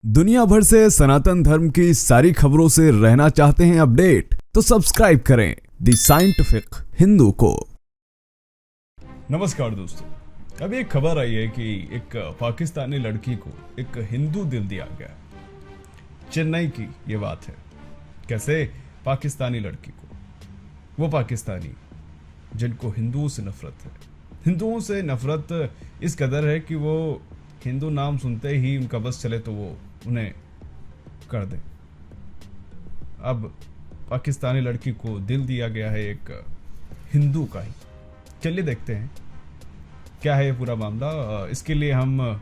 दुनिया भर से सनातन धर्म की सारी खबरों से रहना चाहते हैं अपडेट, तो सब्सक्राइब करें द साइंटिफिक हिंदू को। नमस्कार दोस्तों, अभी एक खबर आई है कि एक पाकिस्तानी लड़की को एक हिंदू दिल दिया गया। चेन्नई की ये बात है। कैसे? पाकिस्तानी लड़की को, वो पाकिस्तानी जिनको हिंदुओं से नफरत है। हिंदुओं से नफरत इस कदर है कि वो हिंदू नाम सुनते ही उनका बस चले तो वो उन्हें कर दे। अब पाकिस्तानी लड़की को दिल दिया गया है एक हिंदू का ही। चलिए देखते हैं क्या है ये पूरा मामला। इसके लिए हम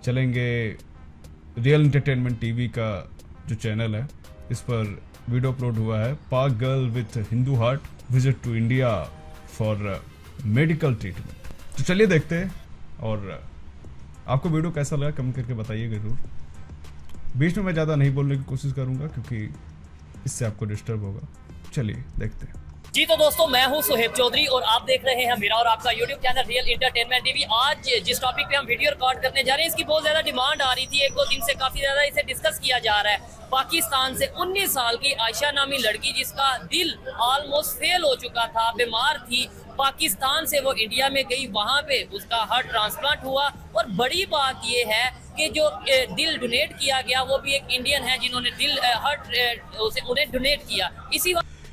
चलेंगे रियल एंटरटेनमेंट टीवी का जो चैनल है, इस पर वीडियो अपलोड हुआ है। Pak girl with Hindu heart visit to India for medical treatment. तो चलिए देखते हैं, और आपको वीडियो कैसा लगा कमेंट करके बताइएगा जरूर। बीच में मैं ज़्यादा नहीं बोलने की कोशिश करूंगा क्योंकि इससे आपको डिस्टर्ब होगा। चलिए देखते हैं। जी तो दोस्तों, मैं हूं सुहेब चौधरी और आप देख रहे हैं मेरा और आपका YouTube channel real entertainment TV. आज जिस टॉपिक पे हम वीडियो रिकॉर्ड करने जा रहे हैं, इसकी बहुत ज्यादा डिमांड आ रही थी, एक दो दिन से काफी ज्यादा इसे डिस्कस किया जा रहा है। पाकिस्तान से 19 साल की आयशा नामी लड़की, जिसका दिल ऑलमोस्ट फेल हो चुका था, बीमार थी, पाकिस्तान से वो इंडिया में गई, वहां पे उसका हार्ट ट्रांसप्लांट हुआ। और बड़ी बात ये है कि जो दिल डोनेट किया गया वो भी एक इंडियन है जिन्होंने दिल हार्ट उन्हें डोनेट किया।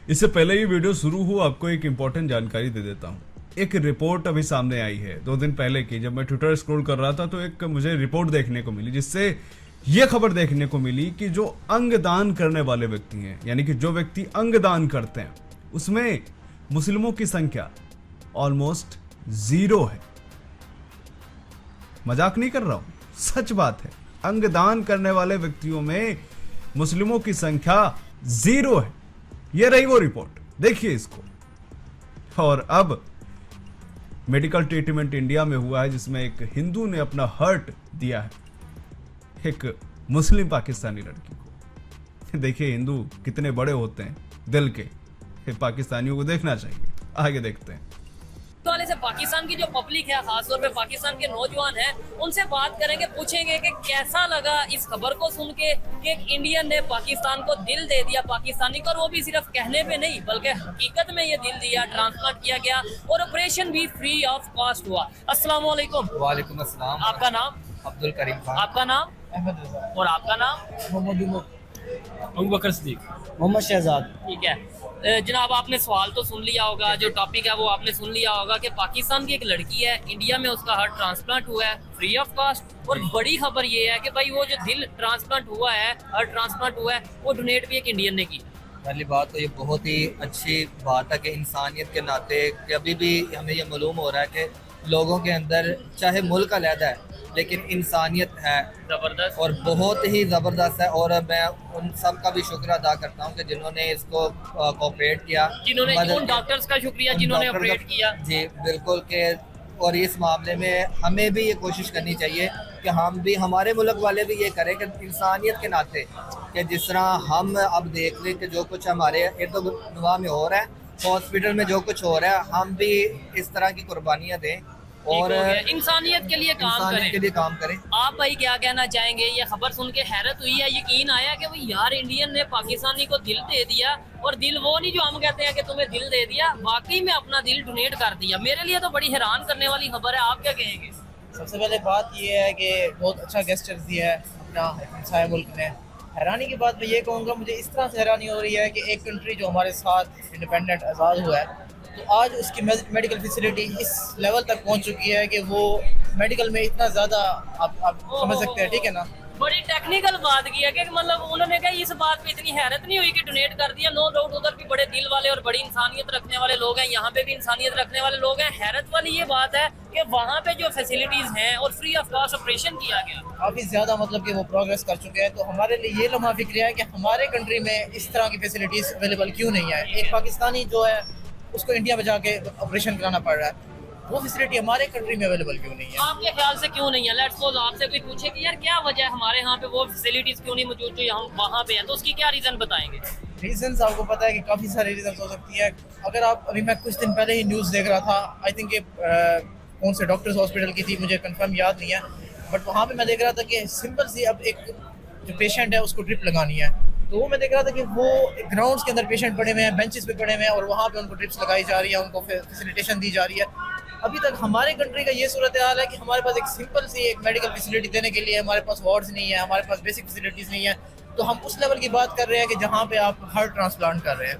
इससे पहले ये वीडियो शुरू हो, आपको एक इंपॉर्टेंट जानकारी दे देता हूँ। एक रिपोर्ट अभी सामने आई है 2 दिन पहले की। जब मैं ट्विटर स्क्रॉल कर रहा था तो एक मुझे रिपोर्ट देखने को मिली, जिससे ये खबर देखने को मिली कि जो अंगदान करने वाले व्यक्ति हैं, यानी कि जो व्यक्ति अंगदान करते हैं, उसमें मुस्लिमों की संख्या ऑलमोस्ट 0 है। मजाक नहीं कर रहा हूं, सच बात है। अंगदान करने वाले व्यक्तियों में मुस्लिमों की संख्या 0 है। ये रही वो रिपोर्ट, देखिए इसको। और अब मेडिकल ट्रीटमेंट इंडिया में हुआ है जिसमें एक हिंदू ने अपना हार्ट दिया है एक मुस्लिम पाकिस्तानी लड़की को। देखिए हिंदू कितने बड़े होते हैं दिल के, पाकिस्तानियों को देखना चाहिए। आगे देखते हैं। तो वाले से पाकिस्तान की जो पब्लिक है, खासतौर पे पाकिस्तान के नौजवान हैं, उनसे बात करेंगे, पूछेंगे कि कैसा लगा इस खबर को सुन के कि एक इंडियन ने पाकिस्तान को दिल दे दिया, पाकिस्तानी को। और वो भी सिर्फ कहने पे नहीं बल्कि हकीकत में ये दिल दिया, ट्रांसप्लांट किया गया और ऑपरेशन भी फ्री ऑफ कॉस्ट हुआ। अस्सलाम वालेकुम। वालेकुम अस्सलाम। आपका नाम? अब्दुल करीम खान। आपका नाम? अहमद रज़ा। और आपका नाम? अबू बकर सिद्दीक। मोहम्मद शहजाद। ठीक है जनाब, आपने सवाल तो सुन लिया होगा, जो टॉपिक है वो आपने सुन लिया होगा कि पाकिस्तान की एक लड़की है, इंडिया में उसका हार्ट ट्रांसप्लांट हुआ है फ्री ऑफ कॉस्ट। और बड़ी खबर ये है कि भाई वो जो दिल ट्रांसप्लांट हुआ है, हार्ट ट्रांसप्लांट हुआ है, वो डोनेट भी एक इंडियन ने की। पहली बात तो ये बहुत ही अच्छी बात है कि इंसानियत के नाते कभी भी हमें ये मालूम हो रहा है कि लोगों के अंदर चाहे मुल्क अलग है लेकिन इंसानियत है जबरदस्त और बहुत ही ज़बरदस्त है। और मैं उन सब का भी शुक्र अदा करता हूँ कि जिन्होंने इसको कोऑपरेट किया, जिन्होंने, उन डॉक्टर्स का शुक्रिया जिन्होंने ऑपरेट किया। जी बिल्कुल के। और इस मामले में हमें भी ये कोशिश करनी चाहिए कि हम भी, हमारे मुल्क वाले भी ये करें कि इंसानियत के नाते, कि जिस तरह हम अब देख लें कि जो कुछ हमारे इर्द-गिर्द में हो रहा है, हॉस्पिटल में जो कुछ हो रहा है, हम भी इस तरह की कुर्बानियाँ दें और इंसानियत के लिए काम करें। आप भाई क्या कहना चाहेंगे? ये खबर सुन के हैरत हुई है, यकीन आया कि भाई यार इंडियन ने पाकिस्तानी को दिल दे दिया। और दिल वो नहीं जो हम कहते हैं कि तुम्हें दिल दे दिया, वाकई में अपना दिल डोनेट कर दिया। मेरे लिए तो बड़ी हैरान करने वाली खबर है। आप क्या कहेंगे? सबसे पहले बात ये है कि बहुत अच्छा गेस्चर दिया है अपना हमसाया मुल्क ने। हैरानी की बात मैं ये कहूँगा, मुझे इस तरह से हैरानी हो रही है कि एक कंट्री जो हमारे साथ इंडिपेंडेंट आज़ाद हुआ है, तो आज उसकी मेडिकल फैसिलिटी इस लेवल तक पहुंच चुकी है कि वो मेडिकल में इतना ज़्यादा आप समझ सकते हैं, ठीक है ना। बड़ी टेक्निकल बात की है कि मतलब उन्होंने कहा, इस बात पे इतनी हैरत नहीं हुई कि डोनेट कर दिया। नो डाउट उधर भी बड़े दिल वाले और बड़ी इंसानियत रखने वाले लोग हैं, यहाँ पे भी इंसानियत रखने वाले लोग हैं। हैरत वाली ये बात है कि वहाँ पे जो फैसिलिटीज हैं और फ्री ऑफ कॉस्ट ऑपरेशन किया गया, काफ़ी ज़्यादा मतलब कि वो प्रोग्रेस कर चुके हैं। तो हमारे लिए ये लम्हा फिक्र है कि हमारे कंट्री में इस तरह की फैसिलिटीज़ अवेलेबल क्यों नहीं है। एक पाकिस्तानी जो है उसको इंडिया में जाके ऑपरेशन कराना पड़ रहा है, वो फैसिलिटी हमारे कंट्री में अवेलेबल क्यों नहीं है? आपके ख्याल से क्यों नहीं है? लेट्स सपोज आपसे कोई पूछे कि यार क्या वजह है हमारे यहाँ पे वो फैसिलिटीज क्यों नहीं मौजूद जो हम वहाँ पे हैं, तो उसकी क्या रीजन बताएंगे? रीजंस आपको पता है कि काफ़ी सारे रीजंस हो सकती है। अगर आप, अभी मैं कुछ दिन पहले ही न्यूज़ देख रहा था, आई थिंक कौन से डॉक्टर्स हॉस्पिटल की थी, मुझे कंफर्म याद नहीं है, बट वहाँ पे मैं देख रहा था कि सिंपल सी अब एक जो पेशेंट है उसको ड्रिप लगानी है। तो वो मैं देख रहा था कि वो ग्राउंड्स के अंदर पेशेंट पड़े हुए हैं, बेंचेस पे पड़े हुए हैं और वहाँ पे उनको ड्रिप्स लगाई जा रही है, उनको फैसिलिटेशन दी जा रही है। अभी तक हमारे कंट्री का ये सूरत हाल है कि हमारे पास एक सिंपल सी एक मेडिकल फैसिलिटी देने के लिए हमारे पास वार्ड्स नहीं है, हमारे पास बेसिक फैसिलिटीज़ नहीं है। तो हम उस लेवल की बात कर रहे हैं कि जहाँ पे आप हार्ट ट्रांसप्लांट कर रहे हैं।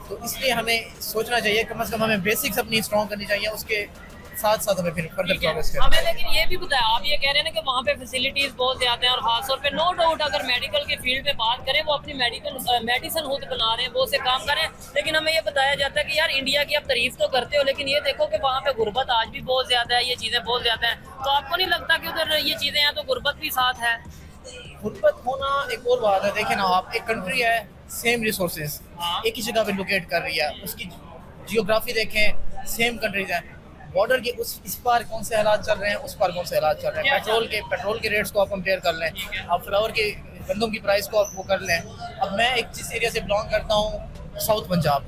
तो इसलिए हमें सोचना चाहिए, कम से कम हमें बेसिक्स अपनी स्ट्रॉन्ग करनी चाहिए, उसके साथ साथ हमें फिर फर्दर प्रोग्रेस करना हमें। लेकिन ये भी बताया, आप ये कह रहे हैं ना कि वहाँ पे फैसिलिटीज बहुत ज्यादा हैं और खासतौर पे नो डाउट अगर मेडिकल के फील्ड में बात करें, वो अपनी मेडिसिन खुद बना रहे हैं, वो से काम कर रहे हैं। लेकिन हमें ये बताया जाता है कि यार इंडिया की आप तारीफ तो करते हो, लेकिन ये देखो कि वहाँ पे गुर्बत आज भी बहुत ज्यादा है, ये चीजें बहुत ज्यादा हैं। तो आपको नहीं लगता कि उधर ये चीजें हैं तो गुर्बत भी साथ है? गुर्बत होना एक और बात है। देखें ना आप, एक कंट्री है, सेम रिसोर्सेज एक ही जगह पे लोकेट कर रही है, उसकी जियोग्राफी देखें, सेम कंट्रीज हैं, बॉर्डर के इस पार कौन से हालात चल रहे हैं, उस पार कौन से हालात चल रहे हैं। पेट्रोल के रेट्स को आप कंपेयर कर लें, आप फ्लावर के गंदम की प्राइस को आप वो कर लें। अब मैं एक जिस एरिया से बिलोंग करता हूँ, साउथ पंजाब,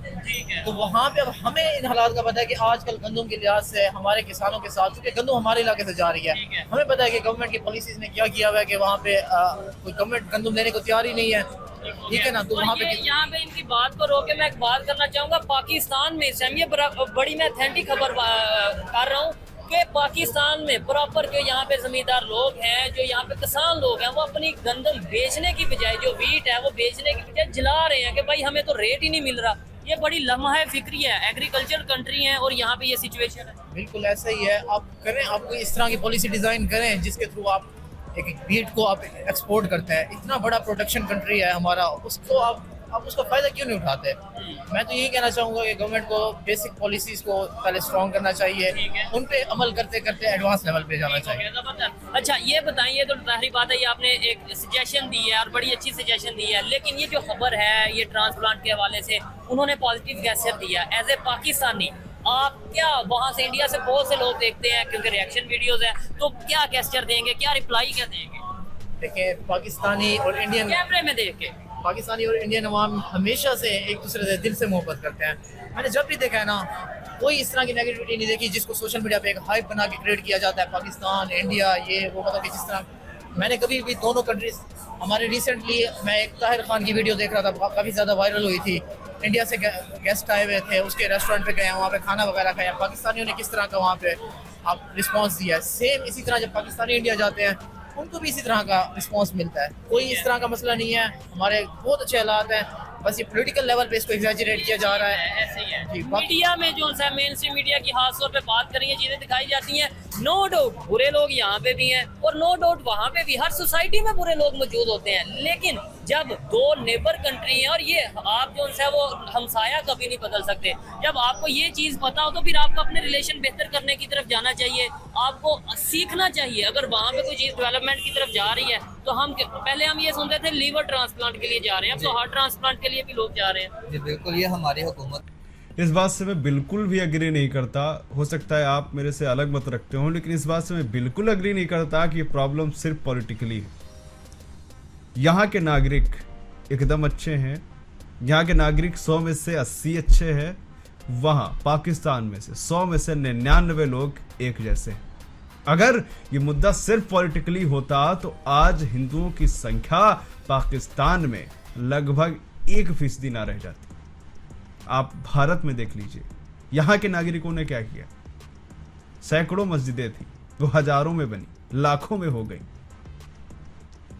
तो वहाँ पे अब हमें इन हालात का पता है कि आजकल गंदम के लिहाज से हमारे किसानों के साथ, क्योंकि गंदम हमारे इलाके से जा रही है, हमें पता है कि गवर्नमेंट की पॉलिसीज ने क्या किया हुआ है कि वहाँ पे कोई गवर्नमेंट गंदम देने को तैयार ही नहीं है, ठीक है ना। तो वहाँ पे यहाँ पे इनकी बात को रोके मैं एक बात करना चाहूँगा। पाकिस्तान में सेमी बड़ी मैं अथेंटिक खबर कर रहा हूँ कि पाकिस्तान में प्रॉपर जो यहाँ पे जमींदार लोग हैं, जो यहाँ पे किसान लोग हैं, वो अपनी गंदम बेचने की बजाय, जो वीट है वो बेचने की बजाय जला रहे हैं कि भाई हमें तो रेट ही नहीं मिल रहा। ये बड़ी लम्हा फिक्री है, एग्रीकल्चर कंट्री है और यहाँ पे ये सिचुएशन है। बिल्कुल ऐसा ही है। आप करें, आप कोई इस तरह की पॉलिसी डिजाइन करें जिसके थ्रू आप एक बीट को आप एक्सपोर्ट करते हैं। इतना बड़ा प्रोडक्शन कंट्री है हमारा, उसको आप उसका फायदा क्यों नहीं उठाते? मैं तो यही कहना चाहूँगा कि गवर्नमेंट को बेसिक पॉलिसीज को पहले स्ट्रॉन्ग करना चाहिए, उन पे अमल करते करते एडवांस लेवल पे जाना चाहिए। अच्छा ये बताइए, तो जाहिर बात है ये आपने एक सजेशन दी है और बड़ी अच्छी सजेशन दी है, लेकिन ये जो खबर है ये ट्रांसप्लांट के हवाले से उन्होंने पॉजिटिव गैसेट दिया। एज ए पाकिस्तानी आप क्या वहाँ से इंडिया से बहुत से लोग देखते हैं क्योंकि रिएक्शन वीडियोस है, तो क्या गेस्चर देंगे, क्या रिप्लाई क्या देंगे? देखिए, पाकिस्तानी और इंडियन कैमरे में देख के पाकिस्तानी और इंडियन अवाम हमेशा से एक दूसरे से दिल से मोहब्बत करते हैं। मैंने जब भी देखा है ना, कोई इस तरह की नेगेटिविटी नहीं देखी जिसको सोशल मीडिया पे एक हाइप बना के क्रिएट किया जाता है, पाकिस्तान इंडिया ये वो, मतलब कि जिस तरह मैंने कभी भी दोनों कंट्रीज, हमारे रिसेंटली मैं एक ताहिर खान की वीडियो देख रहा था, काफ़ी ज़्यादा वायरल हुई थी, इंडिया से गेस्ट आए हुए थे, उसके रेस्टोरेंट पे गए, वहाँ पे खाना वगैरह खाया, पाकिस्तानियों ने किस तरह का वहाँ पे आप रिस्पांस दिया है। सेम इसी तरह जब पाकिस्तानी इंडिया जाते हैं उनको भी इसी तरह का रिस्पांस मिलता है। कोई इस तरह का मसला नहीं है, हमारे बहुत अच्छे हालात हैं, बस ये पॉलिटिकल लेवल पे इसको एग्जैजरेट किया जा रहा है। ऐसे ही है मीडिया में जो सा मेन स्ट्रीम मीडिया की खास तौर पे बात करेंगे, चीजें दिखाई जाती हैं। नो डाउट बुरे लोग यहाँ पे भी हैं और नो डाउट वहाँ पे भी, हर सोसाइटी में बुरे लोग मौजूद होते हैं। लेकिन जब दो नेबर कंट्री हैं और ये आप जो है वो हमसाया कभी नहीं बदल सकते, जब आपको ये चीज पता हो तो फिर आपको अपने रिलेशन बेहतर करने की तरफ जाना चाहिए, आपको सीखना चाहिए। अगर वहाँ पे कोई चीज डेवलपमेंट की तरफ जा रही है तो पहले हम ये सुनते थे लीवर ट्रांसप्लांट के लिए जा रहे हैं, अब तो हार्ट ट्रांसप्लांट के लिए भी लोग जा रहे हैं। जी बिल्कुल, ये हमारी हुकूमत, इस बात से मैं बिल्कुल भी एग्री नहीं करता। हो सकता है आप मेरे से अलग मत रखते हो, लेकिन इस बात से मैं बिल्कुल एग्री नहीं करता कि ये प्रॉब्लम सिर्फ पॉलिटिकली है। यहाँ के नागरिक एकदम अच्छे हैं, यहाँ के नागरिक 100 में से 80 अच्छे हैं, वहाँ पाकिस्तान में से 100 में से 99 लोग एक जैसे हैं। अगर ये मुद्दा सिर्फ पॉलिटिकली होता तो आज हिंदुओं की संख्या पाकिस्तान में लगभग 1% ना रह जाती। आप भारत में देख लीजिए, यहाँ के नागरिकों ने क्या किया। सैकड़ों मस्जिदें थी, वो हजारों में बनी, लाखों में हो गई।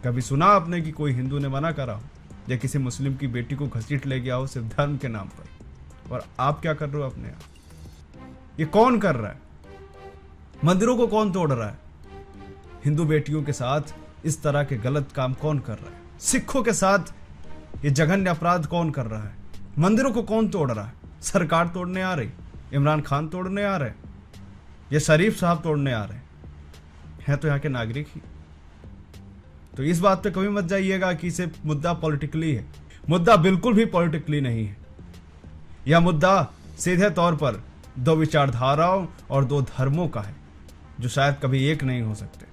कभी सुना आपने कि कोई हिंदू ने मना करा हो या किसी मुस्लिम की बेटी को घसीट ले गया हो सिर्फ धर्म के नाम पर? और आप क्या कर रहे हो अपने यहाँ? ये कौन कर रहा है? मंदिरों को कौन तोड़ रहा है? हिंदू बेटियों के साथ इस तरह के गलत काम कौन कर रहा है? सिखों के साथ ये जघन्य अपराध कौन कर रहा है? मंदिरों को कौन तोड़ रहा है? सरकार तोड़ने आ रही, इमरान खान तोड़ने आ रहे, ये शरीफ साहब तोड़ने आ रहे हैं तो यहाँ के नागरिक ही। तो इस बात पे कभी मत जाइएगा कि इसे मुद्दा पॉलिटिकली है। मुद्दा बिल्कुल भी पॉलिटिकली नहीं है। यह मुद्दा सीधे तौर पर दो विचारधाराओं और दो धर्मों का है जो शायद कभी एक नहीं हो सकते।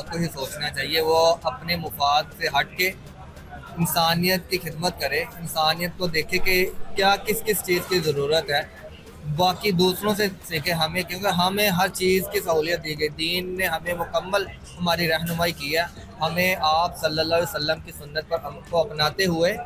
को ही सोचना चाहिए, वो अपने मुफाद से हट के इंसानियत की खिदमत करे, इंसानियत को देखे कि क्या किस किस चीज़ की ज़रूरत है, बाकी दूसरों से सीखे हमें, क्योंकि हमें हर चीज़ की सहूलियत दी गई, दीन ने हमें मुकम्मल हमारी रहनुमाई की है। हमें आप सल्लल्लाहु अलैहि वसल्लम की सुन्नत पर को अपनाते हुए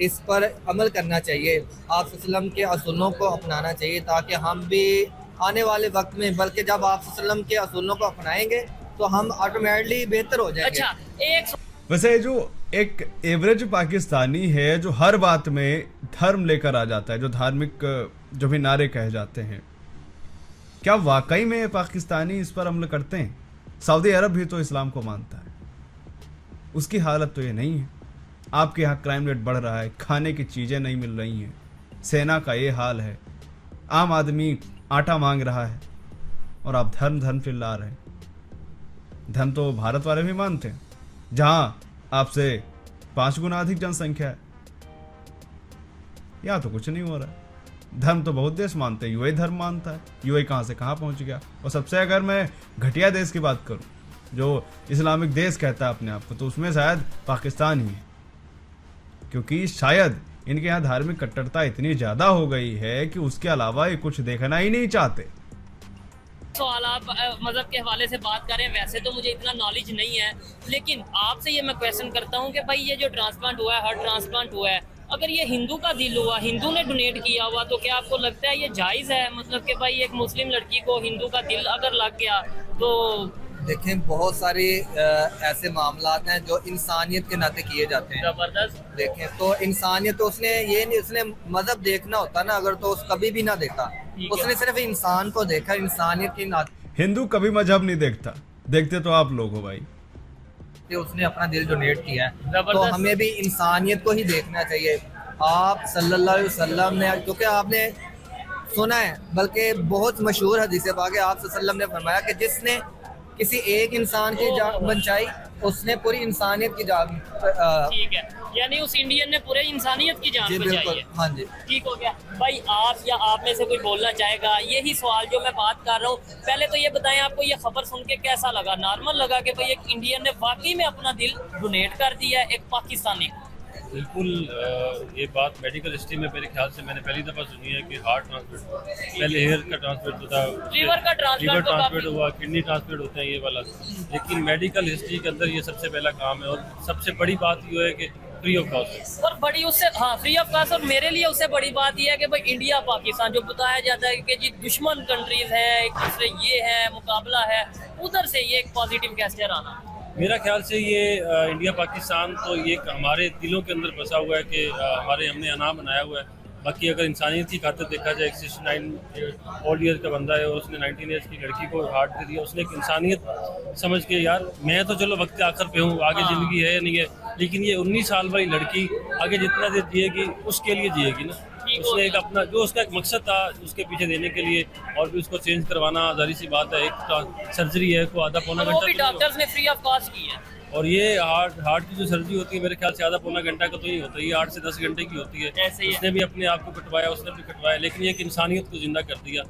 इस पर अमल करना चाहिए, आप वसल्लम के असूलों को अपनाना चाहिए, ताकि हम भी आने वाले वक्त में, बल्कि जब आप वसल्लम के असूलों को अपनाएंगे तो हम ऑटोमेटिकली बेहतर हो जाएंगे। अच्छा, एक वैसे जो एक एवरेज पाकिस्तानी है जो हर बात में धर्म लेकर आ जाता है, जो धार्मिक जो भी नारे कहे जाते हैं, क्या वाकई में पाकिस्तानी इस पर अमल करते हैं? सऊदी अरब भी तो इस्लाम को मानता है, उसकी हालत तो ये नहीं है। आपके यहाँ क्राइम रेट बढ़ रहा है, खाने की चीज़ें नहीं मिल रही हैं, सेना का ये हाल है, आम आदमी आटा मांग रहा है, और आप धर्म धर्म चिल्ला रहे हैं। धर्म तो भारत वाले भी मानते हैं, जहाँ आपसे 5 गुना अधिक जनसंख्या है। यहाँ तो कुछ नहीं हो रहा है। धर्म तो बहुत देश मानते हैं, यूएई धर्म मानता है, यूएई कहाँ से कहाँ पहुँच गया। और सबसे अगर मैं घटिया देश की बात करूँ जो इस्लामिक देश कहता है अपने आप को, तो उसमें शायद पाकिस्तान ही है, क्योंकि शायद इनके यहाँ धार्मिक कट्टरता इतनी ज़्यादा हो गई है कि उसके अलावा ये कुछ देखना ही नहीं चाहते। सवाल आप मजहब के हवाले से बात करें, वैसे तो मुझे इतना नॉलेज नहीं है, लेकिन आपसे ये मैं क्वेश्चन करता हूँ कि भाई ये जो ट्रांसप्लांट हुआ है, हार्ट ट्रांसप्लांट हुआ है, अगर ये हिंदू का दिल हुआ, हिंदू ने डोनेट किया हुआ, तो क्या आपको लगता है ये जायज़ है? मतलब कि भाई एक मुस्लिम लड़की को हिंदू का दिल अगर लग गया तो? देखें, बहुत सारे ऐसे मामलात हैं जो इंसानियत के नाते किए जाते हैं। जबरदस्त। देखें तो इंसानियत, तो उसने ये नहीं, उसने मजहब देखना होता ना, अगर तो उस कभी भी ना देखा, उसने सिर्फ इंसान को देखा, इंसानियत के नाते। हिंदू कभी मजहब नहीं देखता, देखते तो आप लोग हो भाई। उसने अपना दिल डोनेट किया है, तो हमें भी इंसानियत को ही देखना चाहिए। आप सल्लल्लाहु अलैहि वसल्लम ने, क्योंकि आपने सुना है, बल्कि बहुत मशहूर हदीस पाक है, आप सल्लल्लाहु अलैहि वसल्लम ने फरमाया कि जिसने किसी एक इंसान की जान बचाई, उसने पूरी इंसानियत की जान। ठीक है, यानी उस इंडियन ने पूरे इंसानियत की जान बचाई है। हाँ जी, ठीक हो गया भाई। आप या आप में से कोई बोलना चाहेगा? यही सवाल जो मैं बात कर रहा हूँ। पहले तो ये बताएं, आपको ये खबर सुन के कैसा लगा? नॉर्मल लगा कि भाई एक इंडियन ने वाकई में अपना दिल डोनेट कर दिया एक पाकिस्तानी को? बिल्कुल, ये बात मेडिकल हिस्ट्री में मेरे ख्याल से मैंने पहली दफ़ा सुनी है कि हार्ट ट्रांसप्लांट, पहले हेयर का ट्रांसप्लांट होता है, लीवर का ट्रांसप्लांट हुआ, किडनी ट्रांसप्लांट होता है, ये वाला। लेकिन मेडिकल हिस्ट्री के अंदर ये सबसे पहला काम है, और सबसे बड़ी बात ये है कि फ्री ऑफ कॉस्ट। और बड़ी उससे, हाँ, फ्री ऑफ कॉस्ट। और मेरे लिए उससे बड़ी बात यह है कि भाई इंडिया पाकिस्तान जो बताया जाता है कि जी दुश्मन कंट्रीज है एक दूसरे, ये है मुकाबला है, उधर से ये एक पॉजिटिव गेस्चर आना, मेरा ख्याल से ये इंडिया पाकिस्तान तो ये हमारे दिलों के अंदर बसा हुआ है कि हमने अनाम बनाया हुआ है। बाकी अगर इंसानियत की खातिर देखा जाए, 69 ओल्ड ईयर का बंदा है और उसने 19 ईयर्स की लड़की को हार्ट दे दिया, उसने एक इंसानियत समझ के, यार मैं तो चलो वक्त आखिर पे हूँ, आगे ज़िंदगी है या नहीं है, लेकिन ये 19 साल वाली लड़की आगे जितना देर जिएगी उसके लिए जिएगी ना। उसने एक अपना जो उसका एक मकसद था उसके पीछे देने के लिए, और भी उसको चेंज करवाना जाहिर सी बात है, एक सर्जरी है को आधा पौना घंटा, डॉक्टर्स ने फ्री ऑफ कॉस्ट की है। और ये हार्ट की जो सर्जरी होती है मेरे ख्याल से आधा पौना घंटा का तो ही होता है, ये 8 से 10 घंटे की होती है। उसने भी अपने आप को कटवाया, उसने भी कटवाया, लेकिन ये एक इंसानियत को जिंदा कर दिया।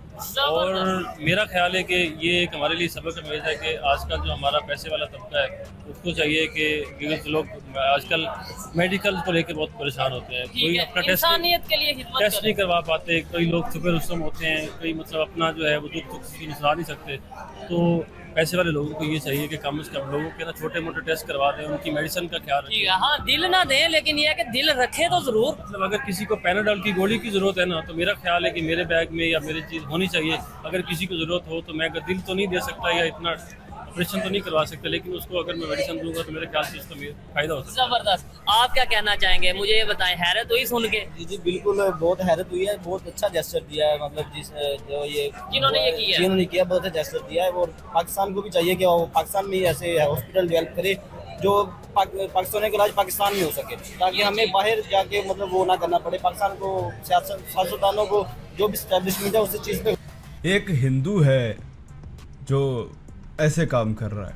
और मेरा ख्याल है कि ये एक हमारे लिए सबक अमेज है कि आजकल जो हमारा पैसे वाला तबका है उसको चाहिए कि लोग आजकल मेडिकल को लेकर बहुत परेशान होते हैं, कोई अपना टेस्ट नहीं करवा पाते, कई लोग छुपे रुस्तम होते हैं, कई मतलब अपना जो है वो दुख किसी को सुना नहीं सकते। तो पैसे वाले लोगों को ये चाहिए कि कम से कम लोगों के ना छोटे मोटे टेस्ट करवा दें, उनकी मेडिसिन का ख्याल रखें। हाँ, दिल ना दें, लेकिन ये है कि दिल रखें तो जरूर। मतलब अगर किसी को पैनाडॉल की गोली की जरूरत है ना, तो मेरा ख्याल है कि मेरे बैग में या मेरी चीज़ होनी चाहिए। अगर किसी को जरूरत हो तो मैं अगर दिल तो नहीं दे सकता या इतना ऑपरेशन तो नहीं करवा सकते, लेकिन उसको अगर मैं मेडिसिन दूंगा तो मेरे ख्याल से उसका फायदा हो सकता है। जबरदस्त। आप क्या कहना चाहेंगे, मुझे ये बताएं? हैरत हुई सुन के? जी बिल्कुल, बहुत हैरत हुई है, बहुत अच्छा जेस्चर दिया है, मतलब जो ये जिन्होंने किया बहुत अच्छा जेस्चर दिया है। और पाकिस्तान को भी चाहिए कि वो पाकिस्तान में ऐसे हॉस्पिटल डेवलप करे जो पाकिस्तान का इलाज पाकिस्तान में हो सके, ताकि हमें बाहर जाके मतलब वो ना करना पड़े। पाकिस्तान को सियासतदानों को जो भी स्टैब्लिशमेंट है उस चीज़ पे। एक हिंदू है जो ऐसे काम कर रहा है,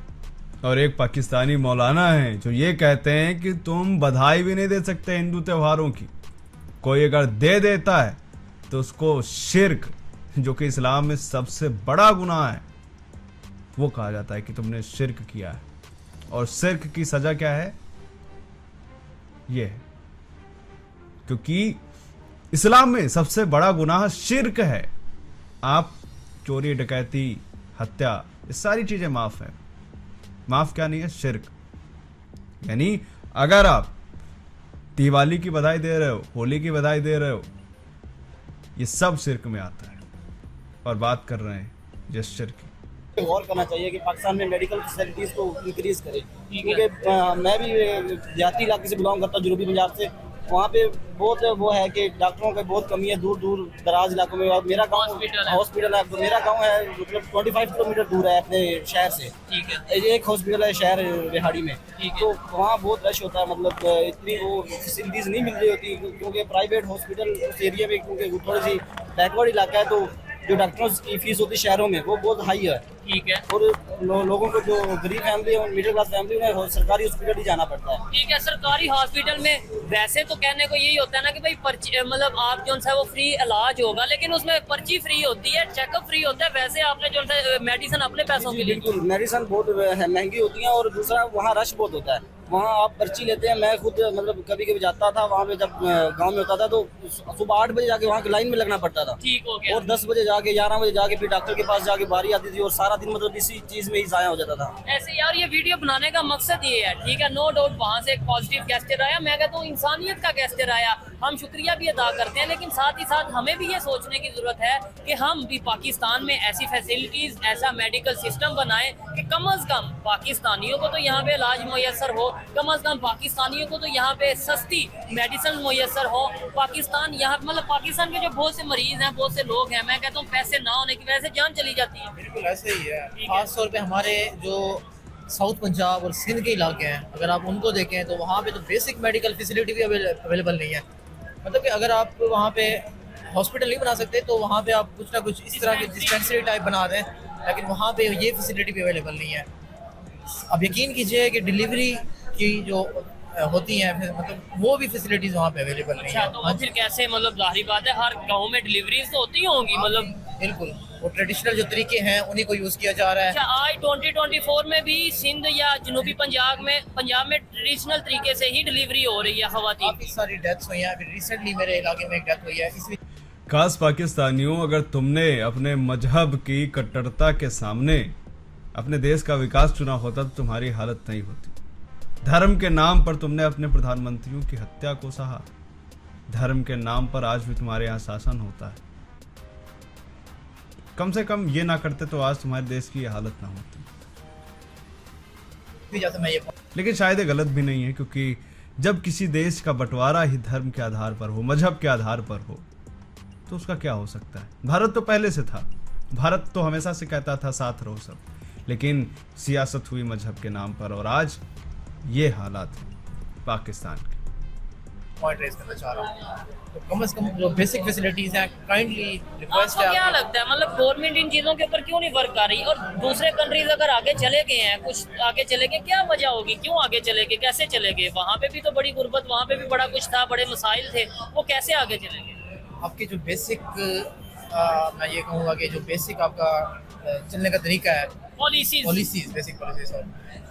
और एक पाकिस्तानी मौलाना है जो ये कहते हैं कि तुम बधाई भी नहीं दे सकते हिंदू त्योहारों की। कोई अगर दे देता है तो उसको शिर्क, जो कि इस्लाम में सबसे बड़ा गुनाह है, वो कहा जाता है कि तुमने शिर्क किया है। और शिर्क की सजा क्या है? ये है, क्योंकि इस्लाम में सबसे बड़ा गुनाह शिर्क है। आप चोरी, डकैती, हत्या, ये सारी चीजें माफ है। माफ क्या नहीं है? शिर्क। यानी अगर आप दिवाली की बधाई दे रहे हो, होली की बधाई दे रहे हो, ये सब शिर्क में आता है। और बात कर रहे हैं जेस्चर की। गौर करना चाहिए कि पाकिस्तान में मेडिकल फैसिलिटीज़ को इंक्रीज करे, क्योंकि मैं भी देहाती इलाके से बिलोंग करता हूँ, जनूबी पंजाब से। वहाँ पे बहुत वो है कि डॉक्टरों की बहुत कमी है दूर दूर दराज इलाकों में। और मेरा गाँव हॉस्पिटल है, मेरा गाँव है मतलब 25 किलोमीटर दूर है अपने शहर से। ठीक है। एक हॉस्पिटल है शहर रिहाड़ी में, तो वहाँ बहुत रश होता है। मतलब इतनी वो फैसिलिटीज़ नहीं मिल रही होती, क्योंकि प्राइवेट हॉस्पिटल उस एरिया में, क्योंकि थोड़ी सी बैकवर्ड इलाका है, तो जो डॉक्टरों की फीस होती है शहरों में वो बहुत हाई है। ठीक है। और लोगों को जो गरीब फैमिली और मिडिल क्लास फैमिली उन्हें सरकारी हॉस्पिटल ही जाना पड़ता है। ठीक है। सरकारी हॉस्पिटल में वैसे तो कहने को यही होता है ना कि भाई पर्ची, मतलब आप जो है वो फ्री इलाज होगा, लेकिन उसमें पर्ची फ्री होती है, चेकअप फ्री होता है। वैसे आपने जो है मेडिसिन अपने पैसों के लिए, बिल्कुल मेडिसिन बहुत महंगी होती है। और दूसरा वहाँ रश बहुत होता है, वहाँ आप पर्ची लेते हैं। मैं खुद मतलब कभी कभी जाता था वहाँ पे, जब गांव में होता था तो सुबह 8 बजे जाके वहाँ की लाइन में लगना पड़ता था। ठीक हो गया। और 10 बजे जाके 11 बजे जाके फिर डॉक्टर के पास जाके बारी आती थी, और सारा दिन मतलब इसी चीज में ही जाया हो जाता था। ऐसे यार ये वीडियो बनाने का मकसद ये है, ठीक है, नो डाउट वहाँ से एक पॉजिटिव गेस्चर आया, मैं कहता हूँ इंसानियत का गेस्चर आया, हम शुक्रिया भी अदा करते हैं। लेकिन साथ ही साथ हमें भी ये सोचने की जरूरत है कि हम भी पाकिस्तान में ऐसी फैसिलिटीज, ऐसा मेडिकल सिस्टम बनाएं कि कम अज कम पाकिस्तानियों को तो यहाँ पे इलाज मुयसर हो, कम अज कम पाकिस्तानियों को तो यहाँ पे सस्ती मेडिसिन मुयसर हो। पाकिस्तान यहाँ मतलब पाकिस्तान के जो बहुत से मरीज हैं, बहुत से लोग हैं, मैं कहता हूँ पैसे ना होने की वजह से जान चली जाती है। बिल्कुल ऐसे ही है। खास तौर पे हमारे जो साउथ पंजाब और सिंध के इलाके हैं, अगर आप उनको देखें तो वहाँ पे तो बेसिक मेडिकल फैसिलिटी भी अवेलेबल नहीं है। मतलब कि अगर आप वहाँ पे हॉस्पिटल नहीं बना सकते तो वहाँ पे आप कुछ ना कुछ इस तरह की डिस्पेंसरी टाइप बना दें, लेकिन वहाँ पे ये फैसिलिटी भी अवेलेबल नहीं है। अब यकीन कीजिए कि डिलीवरी की जो होती हैं मतलब वो भी फैसिलिटीज वहाँ पे अवेलेबल नहीं है। तो फिर कैसे, मतलब जाहिर बात है हर गाँव में डिलीवरीज तो होती होंगी, मतलब बिल्कुल वो ट्रेडिशनल जो तरीके हैं उन्हीं को यूज़ किया जा रहा है। अच्छा, आज 2024 में भी सिंध या जनूबी पंजाब में ट्रेडिशनल तरीके से ही डिलीवरी हो रही है खवातीन। काफ़ी सारी डेथ्स हुई हैं। अभी रिसेंटली मेरे इलाके में एक डेथ हुई है। इसलिए खास पाकिस्तानियों, अगर तुमने अपने मजहब की कट्टरता के सामने अपने देश का विकास चुना होता तो तुम्हारी हालत नहीं होती। धर्म के नाम पर तुमने अपने प्रधानमंत्रियों की हत्या को सहा। धर्म के नाम पर आज भी तुम्हारे यहाँ शासन होता है। कम से कम ये ना करते तो आज तुम्हारे देश की ये हालत ना होती। लेकिन शायद ये गलत भी नहीं है, क्योंकि जब किसी देश का बंटवारा ही धर्म के आधार पर हो, मजहब के आधार पर हो, तो उसका क्या हो सकता है। भारत तो पहले से था, भारत तो हमेशा से कहता था साथ रहो सब, लेकिन सियासत हुई मजहब के नाम पर, और आज ये हालात हैं पाकिस्तान के। पॉइंट रेज करना चाह रहा हूँ, तो कम से कम जो बेसिक फैसिलिटीज हैं काइंडली रिक्वेस्ट आपको है। क्या लगता है, मतलब गवर्नमेंट इन चीजों के ऊपर क्यों नहीं वर्क कर रही? और दूसरे कंट्रीज अगर आगे चले गए हैं, कुछ आगे चले गए, क्या वजह होगी, क्यों आगे चले गए, कैसे चले गए? वहाँ पे भी तो बड़ी गुर्बत, वहाँ पे भी बड़ा कुछ था, बड़े मसाइल थे, वो कैसे आगे चले गए? आपके जो बेसिक मैं ये कहूँगा कि जो बेसिक आपका चलने का तरीका है, पॉलिसीज बेसिक पॉलिसीज,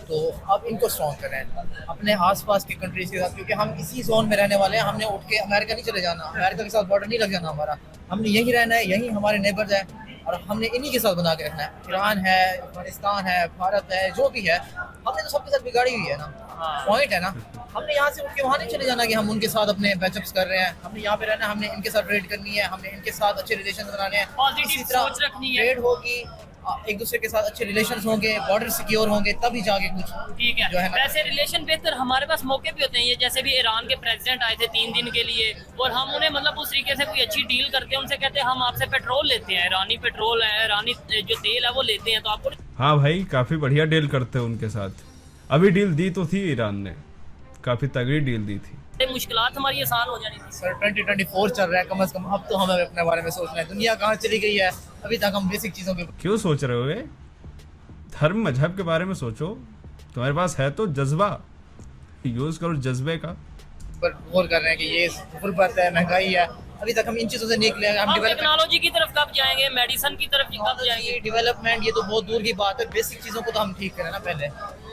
तो आप इनको स्ट्रॉन्ग करें अपने आसपास की कंट्रीज के साथ, क्योंकि हम इसी जोन में रहने वाले हैं। हमने उठ के अमेरिका नहीं चले जाना, अमेरिका के साथ बॉर्डर नहीं लग जाना हमारा। हमने यहीं रहना है, यहीं हमारे नेबर्स है, और हमने इन्हीं के साथ बना के रखना है। ईरान है, अफगानिस्तान है, भारत है, जो भी है, हमने तो सबके साथ बिगाड़ी हुई है ना। पॉइंट है ना, हमने यहाँ से उठ के वहाँ नहीं चले जाना कि हम उनके साथ अपने पैचअप्स कर रहे हैं। हमने यहाँ पे रहना, हमने इनके साथ ट्रेड करनी है, हमने इनके साथ अच्छे रिलेशन बनाने हैं, पॉजिटिव सोच रखनी है, ट्रेड होगी, एक दूसरे के साथ अच्छे रिलेशंस होंगे, बॉर्डर सिक्योर होंगे, तभी जाके कुछ ठीक है, जो है ना। वैसे रिलेशन बेहतर हमारे पास मौके भी होते हैं। ये जैसे भी ईरान के प्रेसिडेंट आए थे 3 दिन के लिए, और हम उन्हें मतलब उस तरीके से कोई अच्छी डील करते हैं, उनसे कहते हैं हम आपसे पेट्रोल लेते हैं, ईरानी पेट्रोल है, ईरानी जो तेल है वो लेते हैं, तो आपको। हाँ भाई, काफी बढ़िया डील करते हैं उनके साथ। अभी डील दी तो थी ईरान ने, काफी तगड़ी डील दी थी। मुश्किलात हमारी आसान हो जानी थी। सर 2024 चल रहा है, कम से कम अब तो हमें अपने बारे में सोचना है। दुनिया कहाँ चली गई है, अभी तक हम बेसिक चीज़ों के क्यों सोच रहे हो? ये धर्म मजहब के बारे में सोचो, तुम्हारे पास है तो जज्बा, यूज करो जज्बे का। पर गौर कर रहे हैं कि ये गुर्बत है, महंगाई है, अभी तक हम इन चीज़ों से निकले हैं। हम टेक्नोलॉजी की तरफ कब जाएंगे, मेडिसिन की तरफ कब जाएंगे? डेवलपमेंट ये तो बहुत दूर की बात है। बेसिक चीज़ों को तो हम ठीक करें ना, पहले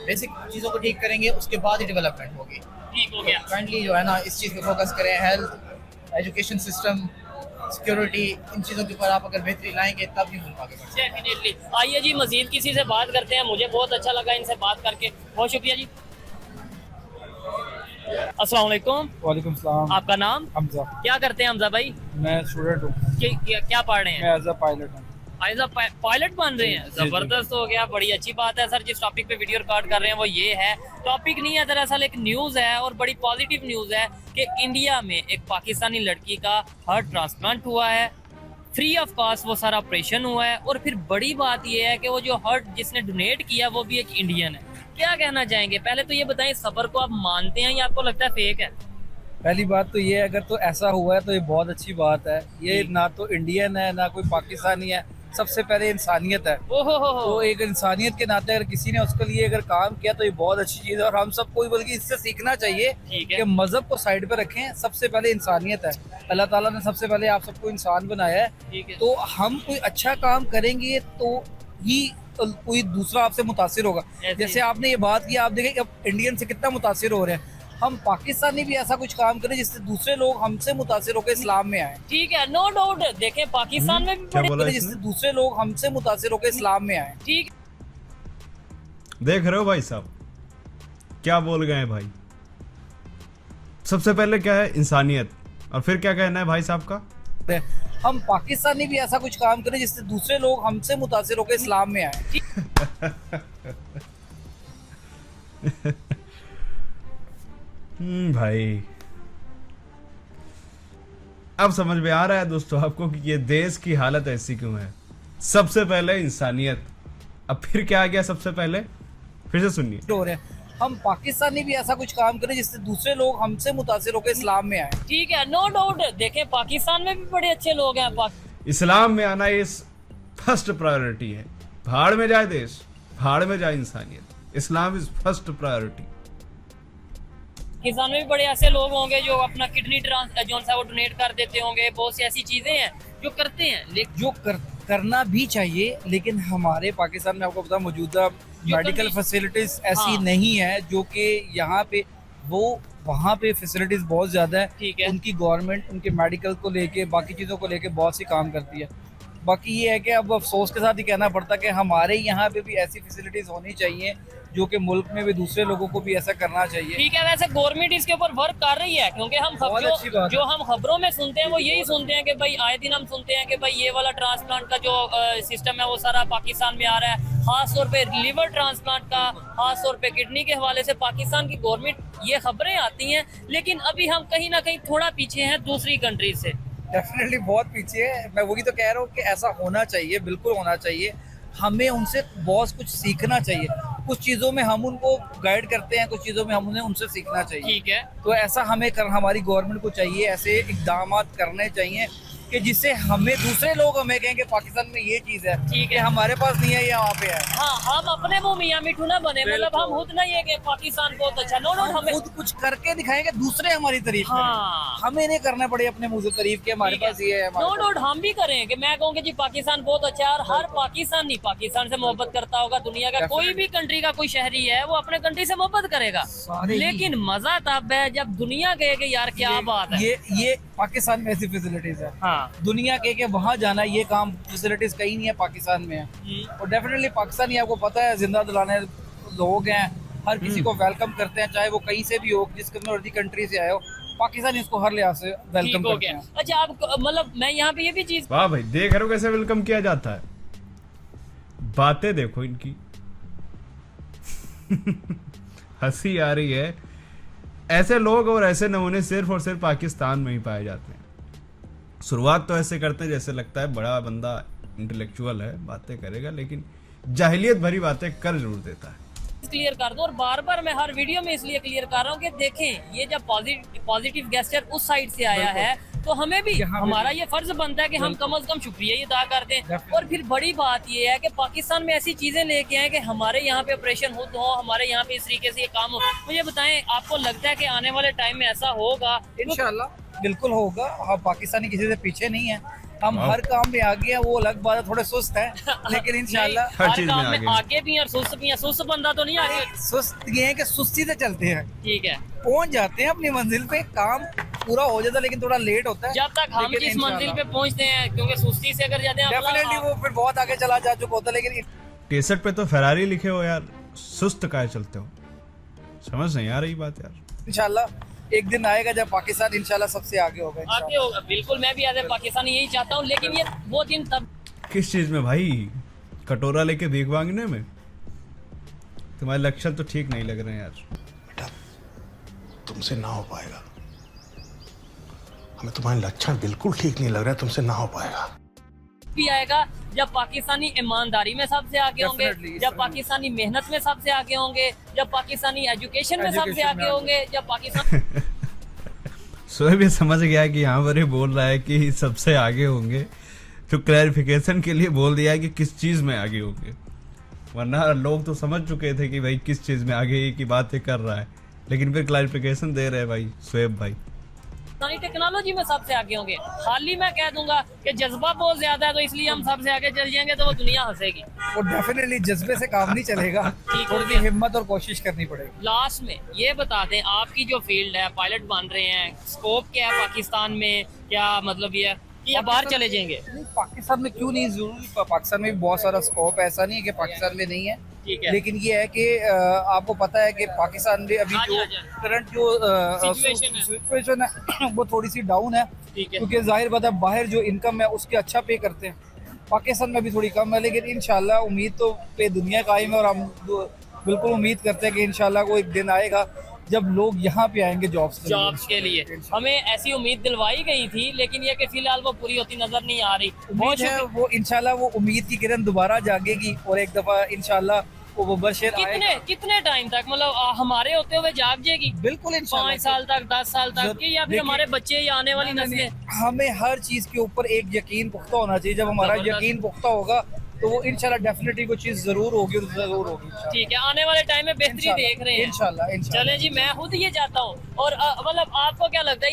बेसिक चीज़ों को ठीक करेंगे, उसके बाद ही डेवलपमेंट होगी। ठीक हो गया। काइंडली जो है ना इस चीज़ पे फोकस करें। हेल्थ, एजुकेशन सिस्टम, सिक्योरिटी, इन चीज़ों के ऊपर आप अगर बेहतरी लाएंगे तब ही मुल्क आगे बढ़ेगा। डेफिनेटली। आइए जी मजीद किसी से बात करते हैं, मुझे बहुत अच्छा लगा इनसे बात करके, बहुत शुक्रिया जी। अस्सलाम वालेकुम। वालेकुम सलाम। आपका नाम? हमजा। क्या करते हैं हमजा भाई? मैं स्टूडेंट हूँ। क्या पढ़ रहे हैं? मैं एज अ पायलट हूँ। एज अ पायलट बन रहे हैं, जबरदस्त हो गया, बड़ी अच्छी बात है सर। जिस टॉपिक पे वीडियो रिकॉर्ड कर रहे हैं वो ये है, टॉपिक नहीं है दरअसल, एक न्यूज़ है और बड़ी पॉजिटिव न्यूज़ है कि इंडिया में एक पाकिस्तानी लड़की का हार्ट ट्रांसप्लांट हुआ है, फ्री ऑफ कॉस्ट वो सारा ऑपरेशन हुआ है। और फिर बड़ी बात ये है कि वो जो हार्ट जिसने डोनेट किया वो भी एक इंडियन है। क्या कहना चाहेंगे? पहले तो ये बताएं, इस खबर को आप मानते हैं या आपको लगता है फेक है? पहली बात तो ये है, अगर तो ऐसा हुआ है तो ये बहुत अच्छी बात है। ये ना तो इंडियन है ना कोई पाकिस्तानी है, सबसे पहले इंसानियत है। ओहो तो एक इंसानियत के नाते अगर किसी ने उसके लिए अगर काम किया तो ये बहुत अच्छी चीज़ है और हम सबको बल्कि इससे सीखना चाहिए कि मजहब को साइड पे रखें, सबसे पहले इंसानियत है। अल्लाह ताला ने सबसे पहले आप सबको इंसान बनाया है, तो हम कोई अच्छा काम करेंगे तो ही कोई दूसरा आपसे मुतासिर होगा। जैसे आपने ये बात की, आप देखें कि इंडियन से कितना मुतासिर हो रहे हैं, हम पाकिस्तानी भी ऐसा कुछ काम करें जिससे दूसरे लोग हमसे मुतासिर होकर इस्लाम में आए। ठीक है, नो डाउट। देखें पाकिस्तान में भी बड़े जिससे दूसरे लोग हमसे मुतासिर होकर इस्लाम में आए। ठीक, देख रहे हो भाई साहब क्या बोल गए हैं भाई। सबसे पहले क्या है इंसानियत, और फिर क्या कहना है भाई साहब का? हम पाकिस्तानी भी ऐसा कुछ काम करें जिससे दूसरे लोग हमसे मुतासिर होकर इस्लाम में आए। भाई अब समझ में आ रहा है दोस्तों आपको कि ये देश की हालत ऐसी क्यों है। सबसे पहले इंसानियत, अब फिर क्या आ गया सबसे पहले? फिर से सुनिए। हो रहे हैं, हम पाकिस्तानी भी ऐसा कुछ काम करें जिससे दूसरे लोग हमसे मुतासिर होकर इस्लाम में आए। ठीक है, नो डाउट। देखें पाकिस्तान में भी बड़े अच्छे लोग हैं। इस्लाम में आना ये फर्स्ट प्रायोरिटी है। भाड़ में जाए देश, भाड़ में जाए इंसानियत, Islam is first priority. Pakistan में भी बड़े ऐसे लोग होंगे जो अपना किडनी जो सा वो डोनेट कर देते होंगे, बहुत सी ऐसी चीजें हैं जो करते हैं, लेकिन करना भी चाहिए। लेकिन हमारे पाकिस्तान में आपको पता मौजूदा मेडिकल फैसिलिटीज ऐसी नहीं है जो कि यहाँ पे वो वहाँ पे फैसिलिटीज बहुत ज़्यादा है। उनकी गवर्नमेंट उनके मेडिकल को लेके बाकी चीज़ों को लेके बहुत सी काम करती है। बाकी ये है कि अब अफसोस के साथ ही कहना पड़ता है कि हमारे यहाँ पे भी ऐसी फैसिलिटीज होनी चाहिए जो कि मुल्क में भी दूसरे लोगों को भी ऐसा करना चाहिए। ठीक है, वैसे गवर्नमेंट इसके ऊपर वर्क कर रही है, क्योंकि हम जो हम खबरों में सुनते हैं वो यही सुनते हैं कि भाई आए दिन हम सुनते हैं कि भाई ये वाला ट्रांसप्लांट का जो सिस्टम है वो सारा पाकिस्तान में आ रहा है। खास तौर पे लिवर ट्रांसप्लांट का, खास तौर पे किडनी के हवाले से पाकिस्तान की गवर्नमेंट ये खबरें आती हैं, लेकिन अभी हम कहीं ना कहीं थोड़ा पीछे हैं दूसरी कंट्रीज से। डेफिनेटली बहुत पीछे है। मैं वही तो कह रहा हूँ कि ऐसा होना चाहिए, बिल्कुल होना चाहिए। हमें उनसे बहुत कुछ सीखना चाहिए। कुछ चीज़ों में हम उनको गाइड करते हैं, कुछ चीज़ों में हम उन्हें उनसे सीखना चाहिए। ठीक है, तो ऐसा हमें हमारी गवर्नमेंट को चाहिए, ऐसे इकदाम करने चाहिए कि जिससे हमें दूसरे लोग हमें कहें कि पाकिस्तान में ये चीज़ है, ठीक है, हमारे पास नहीं है, ये वहाँ पे है। हाँ, हम अपने मुंह मियां मिठू ना बने, मतलब हम खुद नहीं है कि पाकिस्तान बहुत अच्छा। नो, हमें खुद कुछ करके दिखाएंगे, दूसरे हमारी तारीफ हाँ, हमें नहीं करना पड़े अपने मुंह से तारीफ के हमारे पास ये है। नो डाउट हम भी करें कि मैं कहूँगी जी पाकिस्तान बहुत अच्छा है, और हर पाकिस्तानी पाकिस्तान से मोहब्बत करता होगा। दुनिया का कोई भी कंट्री का कोई शहरी है वो अपने कंट्री से मोहब्बत करेगा, लेकिन मजा तब है जब दुनिया कहे यार क्या बात है, ये पाकिस्तान में ऐसी फैसिलिटीज है। हाँ, दुनिया के वहाँ जाना, ये काम फैसिलिटीज कहीं नहीं है, पाकिस्तान में है। और डेफिनेटली पाकिस्तानी आपको पता है जिंदा दिलाने लोग हैं, हर किसी को वेलकम करते हैं, चाहे वो कहीं से भी हो, जिस कम्युनिटी कंट्री से आए हो, पाकिस्तानी इसको हर लिहाज से वेलकम करते हैं। अच्छा, आप मतलब मैं यहाँ पे ये भी चीज, वाह भाई, देख रहे हो कैसे वेलकम किया जाता है। बातें देखो इनकी हंसी आ रही है। ऐसे लोग और ऐसे नमूने सिर्फ और सिर्फ पाकिस्तान में ही पाए जाते हैं। शुरुआत तो ऐसे करते हैं जैसे लगता है बड़ा बंदा इंटेलेक्चुअल है, बातें करेगा, लेकिन जाहिलियत भरी बातें कर जरूर देता है। क्लियर कर दो, और बार बार मैं हर वीडियो में इसलिए क्लियर कर रहा हूँ कि देखें ये जब पॉजिटिव गेस्चर उस साइड से आया है तो हमें भी हमारा ये फर्ज बनता है कि हम कम से कम शुक्रिया ही अदा कर दें। और फिर बड़ी बात ये है कि पाकिस्तान में ऐसी चीजें लेके आए कि हमारे यहाँ पे ऑपरेशन हो, हमारे यहाँ पे इस तरीके से ये काम हो। मुझे बताएं, आपको लगता है कि आने वाले टाइम में ऐसा होगा? इंशाल्लाह बिल्कुल होगा। हम पाकिस्तानी किसी से पीछे नहीं है, हम हर काम में आगे हैं। वो अलग बात है, थोड़े सुस्त है, लेकिन इंशाल्लाह हर चीज में आगे भी, और सुस्त भी है। सुस्त बंदा तो नहीं आगे, सुस्त ये है कि सुस्ती से चलते हैं, ठीक है, पहुंच जाते हैं अपनी मंजिल पे। काम पूरा हो जाता, लेकिन थोड़ा लेट होता है। जब तक हम जिस मंजिल पे पहुंचते हैं, क्योंकि सुस्ती से अगर जाते हैं डेफिनेटली वो फिर बहुत आगे चला जा चुका होता है। लेकिन टी-शर्ट पे तो फेरारी लिखे हो यार, सुस्त काहे चलते हो? समझ नहीं आ रही बात यार। इंशाल्लाह एक दिन आएगा जब पाकिस्तान इंशाल्लाह सबसे आगे होगा। आगे होगा, बिल्कुल। मैं भी एज ए पाकिस्तानी यही चाहता हूँ, लेकिन ये वो दिन तब। किस चीज में भाई? कटोरा लेके भीख मांगने में? तुम्हारे लक्षण तो ठीक नहीं लग रहे हैं यार। तुमसे ना हो पाएगा, हमें तुम्हारे लक्षण बिल्कुल ठीक नहीं लग रहा है, तुमसे ना हो पाएगा। भी आएगा जब पाकिस्तानी ईमानदारी में सबसे आगे होंगे, जब पाकिस्तानी मेहनत में सबसे आगे होंगे, जब पाकिस्तानी एजुकेशन में सबसे आगे होंगे, जब पाकिस्तान शोएब ये समझ गया कि यहाँ पर ये बोल रहा है कि सबसे आगे होंगे, तो क्लैरिफिकेशन के लिए बोल दिया है कि किस चीज में आगे होंगे, वरना लोग तो समझ चुके थे कि भाई किस चीज में आगे की बातें कर रहा है, लेकिन फिर क्लैरिफिकेशन दे रहे हैं भाई शोएब भाई। टेक्नोलॉजी में सबसे आगे होंगे। हाल ही मैं कह दूंगा कि जज्बा बहुत ज्यादा है, तो इसलिए हम सबसे आगे चल जाएंगे, तो वो दुनिया हंसेगी। वो डेफिनेटली जज्बे से काम नहीं चलेगा, थोड़ी हिम्मत और कोशिश करनी पड़ेगी। लास्ट में ये बता दें, आपकी जो फील्ड है, पायलट बन रहे हैं, स्कोप क्या है पाकिस्तान में? क्या मतलब ये कि या बाहर चले जाएंगे? नहीं, पाकिस्तान में क्यों नहीं, जरूरी पाकिस्तान में भी बहुत सारा स्कोप है, ऐसा नहीं है कि पाकिस्तान में नहीं है। ठीक है। लेकिन ये है कि आपको पता है कि पाकिस्तान में अभी जो करंट जो सिचुएशन है वो थोड़ी सी डाउन है, क्योंकि जाहिर बात है बाहर जो इनकम है उसके अच्छा पे करते हैं, पाकिस्तान में भी थोड़ी कम है। लेकिन इंशाल्लाह उम्मीद तो पे दुनिया कायम है, और हम बिल्कुल उम्मीद करते हैं कि इंशाल्लाह को एक दिन आएगा जब लोग यहाँ पे आएंगे जॉब्स के लिए। हमें ऐसी उम्मीद दिलवाई गई थी, लेकिन ये कि फिलहाल वो पूरी होती नजर नहीं आ रही। उम्मीद है वो इंशाल्लाह वो उम्मीद की किरण दोबारा जागेगी, और एक दफा इंशाल्लाह वो बशर कितने टाइम तक, मतलब हमारे होते हुए जाग जाएगी? बिल्कुल 5 साल तक, 10 साल तक की, या फिर हमारे बच्चे या आने वाली नस्लें? हमें हर चीज के ऊपर एक यकीन पुख्ता होना चाहिए। जब हमारा यकीन पुख्ता होगा तो वो इंशाल्लाह डेफिनेटली वो चीज जरूर होगी, और जरूर होगी। ठीक है, आने वाले टाइम में बेहतरी देख रहे हैं इंशाल्लाह। चले जी, मैं खुद ये चाहता हूँ। और मतलब आपको क्या लगता है,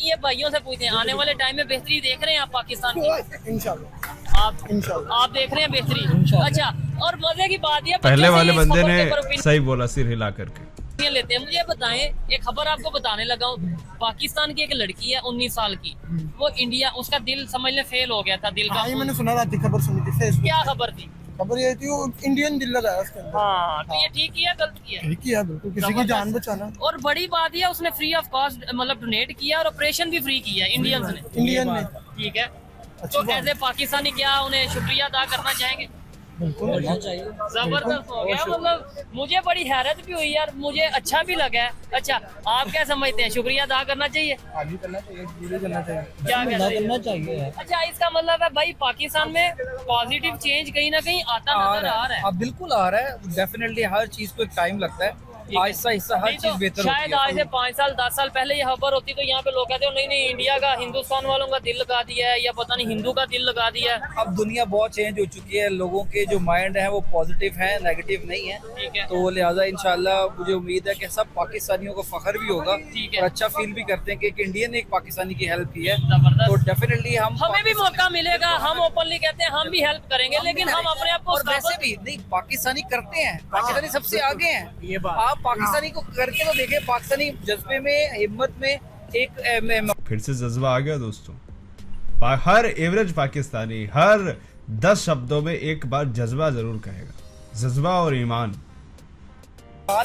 ये भाइयों से पूछते हैं, आने वाले टाइम में बेहतरी देख रहे हैं आप पाकिस्तान की? इंशाल्लाह आप देख रहे हैं बेहतरी? अच्छा, और मजे की बात ये, पहले वाले बंदे ने सही बोला सिर हिला करके। लेते हैं। मुझे बताएं, एक खबर आपको बताने लगा हूँ। पाकिस्तान की एक लड़की है 19 साल की, वो इंडिया, उसका दिल समझ ले फेल हो गया था, दिल का। मैंने सुना था, खबर सुनी थी फेसबुक। क्या खबर थी? खबर ये थी वो इंडियन दिल लगाया उसके अंदर। हाँ, तो ये ठीक किया गलत किया? ठीक किया, बिल्कुल, किसी की जान बचाना। और बड़ी बात ये, उसने फ्री ऑफ कॉस्ट मतलब डोनेट किया, और ऑपरेशन भी फ्री किया इंडियंस ने। इंडियन ने। ठीक है, तो एज ए पाकिस्तानी क्या उन्हें शुक्रिया अदा करना चाहेंगे? जबरदस्त हो गया। मतलब मुझे बड़ी हैरत भी हुई यार, मुझे अच्छा भी लगा है। अच्छा, आप क्या समझते हैं, शुक्रिया अदा करना चाहिए? आगे करना चाहिए, पूरे करना चाहिए। क्या करना चाहिए? अच्छा, इसका मतलब है भाई पाकिस्तान में पॉजिटिव चेंज कहीं ना कहीं आता नजर आ रहा है। अब बिल्कुल आ रहा है, डेफिनेटली हर चीज को एक टाइम लगता है, आहिस्ता आहिस्ता हर चीज बेहतर होती है। शायद आज से 5 साल 10 साल पहले ये खबर होती तो यहाँ पे लोग कहते हो नहीं नहीं, इंडिया का, हिंदुस्तान वालों का दिल लगा दिया है, या पता नहीं हिंदू का दिल लगा दिया है। अब दुनिया बहुत चेंज हो चुकी है, लोगों के जो माइंड है वो पॉजिटिव है, नेगेटिव नहीं है। ठीक है, तो लिहाजा इंशाल्लाह मुझे उम्मीद है कि सब पाकिस्तानियों को फख्र भी होगा, और अच्छा फील भी करते हैं कि एक इंडियन ने एक पाकिस्तानी की हेल्प की है। तो डेफिनेटली हमें भी मौका मिलेगा, हम ओपनली कहते हैं हम भी हेल्प करेंगे, लेकिन हम अपने आप को, और वैसे भी नहीं, पाकिस्तानी करते हैं, पाकिस्तानी सबसे आगे हैं। ये बात आप पाकिस्तानी को करके तो देखें, पाकिस्तानी जज्बे में, हिम्मत में एक फिर से जज्बा आ गया दोस्तों। हर एवरेज पाकिस्तानी हर 10 शब्दों में एक बार जज्बा जरूर कहेगा, जज्बा और ईमान।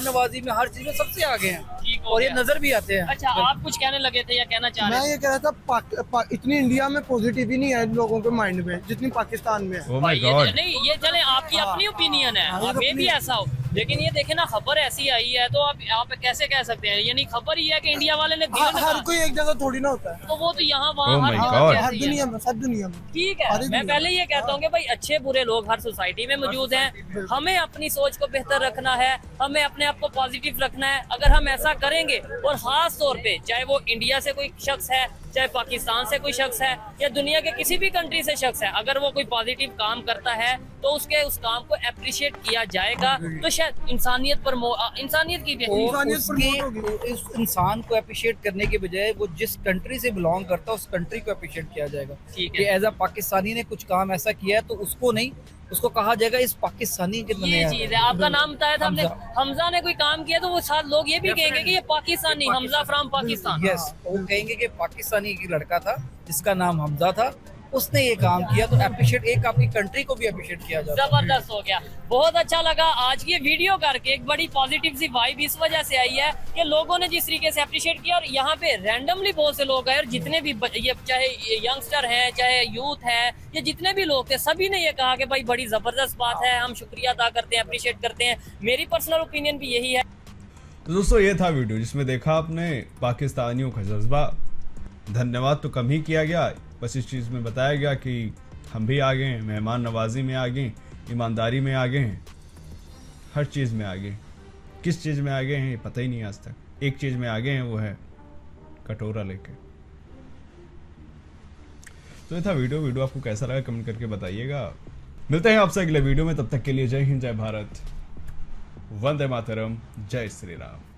नवाजी में हर चीज में सबसे आगे हैं, और ये नजर भी आते हैं। अच्छा, आप कुछ कहने लगे थे या कहना चाह रहे थे? मैं ये कह रहा था, इतनी इंडिया में पॉजिटिव ही नहीं है लोगों के माइंड में जितनी पाकिस्तान में है। Oh my God। नहीं, ये चले आपकी अपनी ओपिनियन है, मे भी ऐसा हो, लेकिन ये देखे ना, खबर ऐसी आई है, तो आप कैसे कह सकते हैं? यानी खबर ये है कि इंडिया वाले ने हर कोई एक जगह थोड़ी ना होता है, तो वो तो यहाँ वहाँ Oh my God। हर दुनिया में, सब दुनिया में। ठीक है, मैं पहले ये कहता हूँ कि भाई अच्छे बुरे लोग हर सोसाइटी में मौजूद हैं, हमें अपनी सोच को बेहतर रखना है, हमें अपने आप को पॉजिटिव रखना है। अगर हम ऐसा करेंगे, और खास तौर पे चाहे वो इंडिया से कोई शख्स है, चाहे पाकिस्तान से कोई शख्स है, या दुनिया के किसी भी कंट्री से शख्स है, अगर वो कोई पॉजिटिव काम करता है तो उसके उस काम को अप्रिशिएट किया जाएगा, तो शायद इंसानियत पर इंसानियत की इस इंसान को अप्रिशिएट करने के बजाय वो जिस कंट्री से बिलोंग करता है उस कंट्री को अप्रिशिएट किया जाएगा कि एज अ पाकिस्तानी ने कुछ काम ऐसा किया है, तो उसको नहीं, उसको कहा जाएगा इस पाकिस्तानी के ये चीज है। आपका नाम बताया था हमने, हमजा ने कोई काम किया तो वो साथ लोग ये भी कहेंगे कि ये पाकिस्तानी, हमजा फ्रॉम पाकिस्तान। यस, वो कहेंगे कि पाकिस्तानी की लड़का था जिसका नाम हमजा था, उसने ये काम किया, तो अप्रिशिएट, एक आपकी कंट्री को भी अप्रिशिएट किया जाता है। जबरदस्त हो गया, बहुत अच्छा लगा आज की वीडियो करके। एक बड़ी पॉजिटिव सी वाइब इस वजह से आई है कि लोगों ने जिस तरीके से अप्रिशिएट किया, और यहाँ पे रैंडमली बहुत से लोग हैं, जितने भी ये चाहे यंगस्टर हैं, चाहे यूथ है, या जितने भी लोग थे, सभी ने ये कहा कि भाई बड़ी जबरदस्त बात है, हम शुक्रिया अदा करते हैं, अप्रिशिएट करते हैं। मेरी पर्सनल ओपिनियन भी यही है। तो दोस्तों ये था वीडियो जिसमें देखा आपने पाकिस्तानियों का जज्बा। धन्यवाद तो कम ही किया गया, बस इस चीज़ में बताया गया कि हम भी आगे हैं, मेहमान नवाजी में आगे, ईमानदारी में आगे हैं, हर चीज़ में आगे। किस चीज़ में आगे हैं पता ही नहीं आज तक। एक चीज़ में आगे हैं, वो है कटोरा लेके। तो ये था वीडियो आपको कैसा लगा कमेंट करके बताइएगा। मिलते हैं आपसे अगले वीडियो में, तब तक के लिए जय हिंद, जय भारत, वंदे मातरम, जय श्री राम।